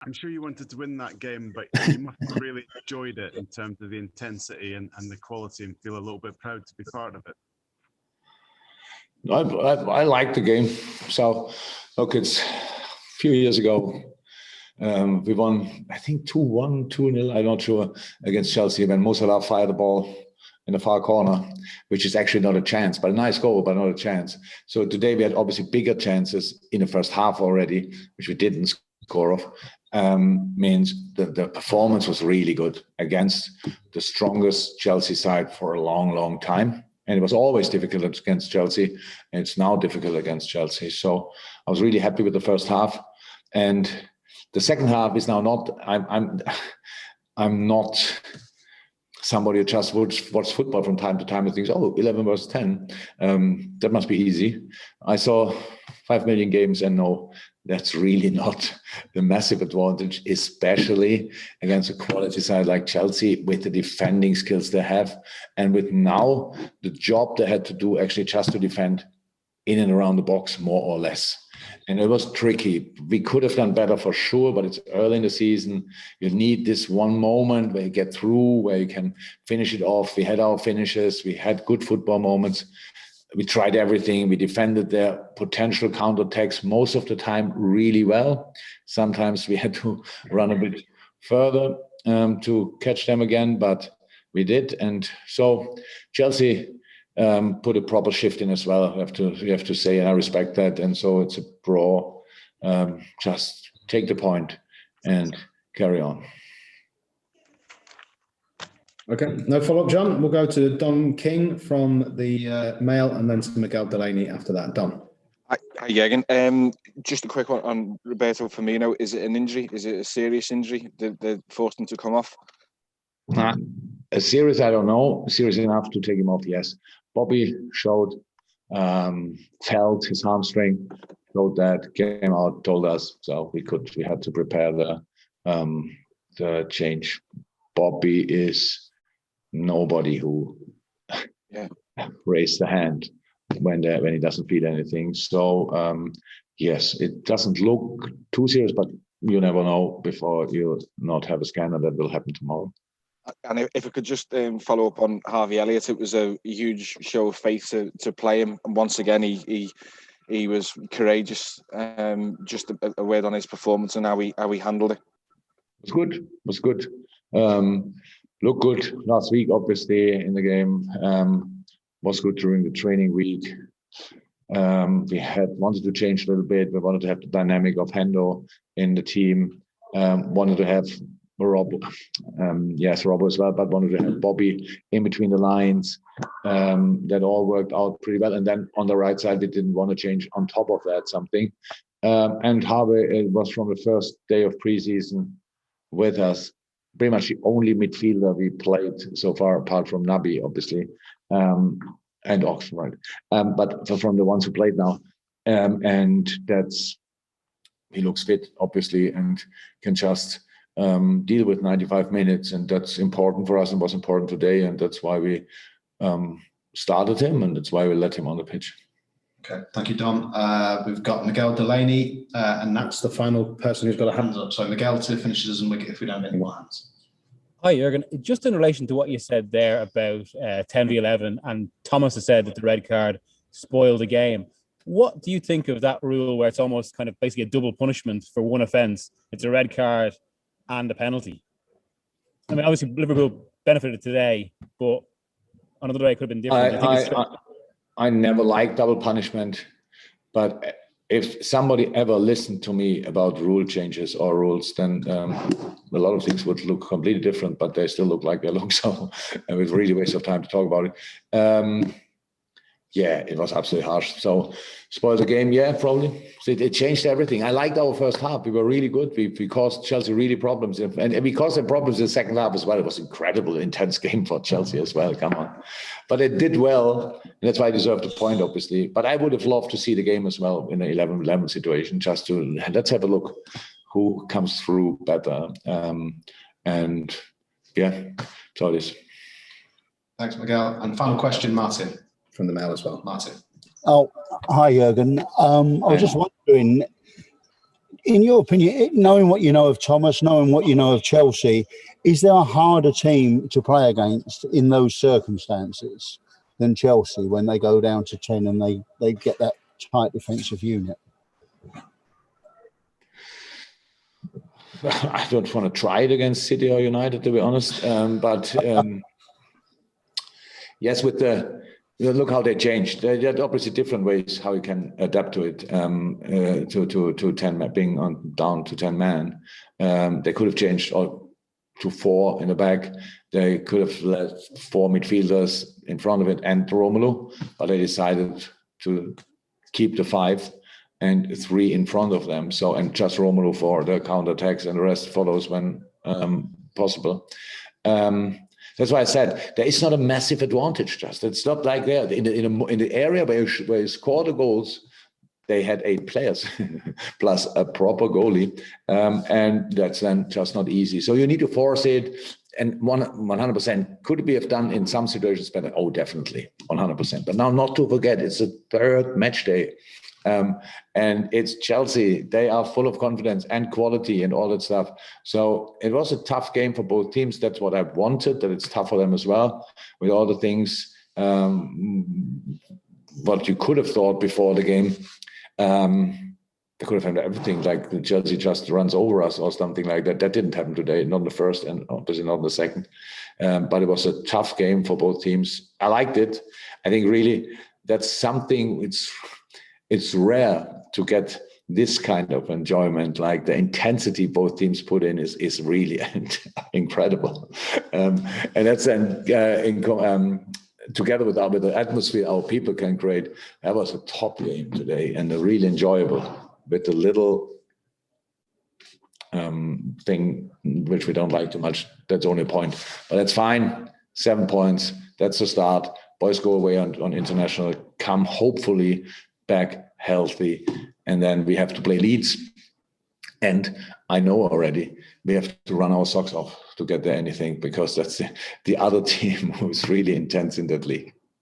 I'm sure you wanted to win that game, but you must have really enjoyed it in terms of the intensity and the quality, and feel a little bit proud to be part of it. I like the game. So, look, it's a few years ago. We won, I think 2-1, 2-0, I'm not sure, against Chelsea when Mo Salah fired the ball in the far corner, which is actually not a chance, but a nice goal, but not a chance. So today we had obviously bigger chances in the first half already, which we didn't score off. Means the performance was really good against the strongest Chelsea side for a long, long time. And it was always difficult against Chelsea, and it's now difficult against Chelsea. So I was really happy with the first half. And the second half is now not, I'm not somebody who just watch football from time to time and thinks, oh, 11 versus 10, that must be easy. I saw 5 million games, and no, that's really not the massive advantage, especially against a quality side like Chelsea with the defending skills they have. And with now the job they had to do actually just to defend in and around the box, more or less. And it was tricky. We could have done better for sure, but it's early in the season. You need this one moment where you get through, where you can finish it off. We had our finishes. We had good football moments. We tried everything. We defended their potential counterattacks most of the time really well. Sometimes we had to run a bit further to catch them again, but we did. And so Chelsea put a proper shift in as well, you have to say, and I respect that. And so it's a draw. Just take the point and carry on. Okay, no follow-up, John. We'll go to Don King from the Mail, and then to Miguel Delaney after that. Don. Hi, Jürgen. Just a quick one on Roberto Firmino. Is it an injury? Is it a serious injury that forced him to come off? A serious, I don't know. Serious enough to take him off, yes. Bobby showed, felt his hamstring, showed that, came out, told us, so we had to prepare the change. Bobby is nobody who raised the hand when he doesn't feel anything. So yes, it doesn't look too serious, but you never know before you not have a scanner. That will happen tomorrow. And if I could just follow up on Harvey Elliott, it was a huge show of faith to play him, and once again he was courageous. Just a word on his performance and how he handled it. It was good. Looked good last week, obviously, in the game. Was good during the training week. We had wanted to change a little bit. We wanted to have the dynamic of Hendo in the team. Wanted to have Rob as well, but wanted to have Bobby in between the lines. That all worked out pretty well. And then on the right side, we didn't want to change on top of that something. And Harvey was from the first day of preseason with us, pretty much the only midfielder we played so far, apart from Naby, obviously, and Oxford. But from the ones who played now, and he looks fit, obviously, and can just deal with 95 minutes, and that's important for us and was important today, and that's why we started him, and that's why we let him on the pitch. Okay, thank you, Dom. We've got Miguel Delaney, and that's the final person who's got a hand up. So Miguel to finish us, and if we don't have any more hands. Hi, Jürgen. Just in relation to what you said there about 10v11, and Thomas has said that the red card spoiled the game. What do you think of that rule where it's almost kind of basically a double punishment for one offence? It's a red card and a penalty. I mean, obviously Liverpool benefited today, but another day it could have been different. I never liked double punishment, but if somebody ever listened to me about rule changes or rules, then a lot of things would look completely different, but they still look like they look. So it was really a waste of time to talk about it. Yeah, it was absolutely harsh. So spoiled the game, yeah, probably. So it changed everything. I liked our first half. We were really good. We caused Chelsea really problems. And we caused them problems in the second half as well. It was incredible, intense game for Chelsea as well. Come on. But it did well. And that's why I deserved a point, obviously. But I would have loved to see the game as well in an 11-11 situation, just to, let's have a look who comes through better. And yeah, so it is. Thanks, Miguel. And final question, Martin, from the Mail as well. Martin. Oh, hi, Jürgen. I was just wondering, in your opinion, knowing what you know of Thomas, knowing what you know of Chelsea, is there a harder team to play against in those circumstances than Chelsea when they go down to 10 and they get that tight defensive unit? I don't want to try it against City or United, to be honest. But yes, with look how they changed. There are obviously different ways how you can adapt to it. To 10 being down to 10 man. They could have changed to 4 in the back. They could have left 4 midfielders in front of it and Romelu, but they decided to keep the 5 and 3 in front of them. So, and just Romelu for the counterattacks, and the rest follows when possible. That's why I said there is not a massive advantage. Just it's not like there in the area where you score the goals. They had 8 players plus a proper goalie, and that's then just not easy. So you need to force it. And 100% could be have done in some situations better. Oh, definitely 100%. But now, not to forget, it's a 3rd match day. And it's Chelsea. They are full of confidence and quality and all that stuff. So it was a tough game for both teams. That's what I wanted, that it's tough for them as well, with all the things what you could have thought before the game. They could have had everything, like the Chelsea just runs over us or something like that. That didn't happen today, not in the first and obviously not in the second. But it was a tough game for both teams. I liked it. I think really that's something, it's rare to get this kind of enjoyment, like the intensity both teams put in is really incredible. And that's together with the atmosphere our people can create. That was a top game today and a really enjoyable, with a little thing which we don't like too much. That's only a point, but that's fine. 7 points, that's the start. Boys go away on international, come hopefully back healthy, and then we have to play Leeds. And I know already we have to run our socks off to get there anything, because that's the other team who's really intense in that league.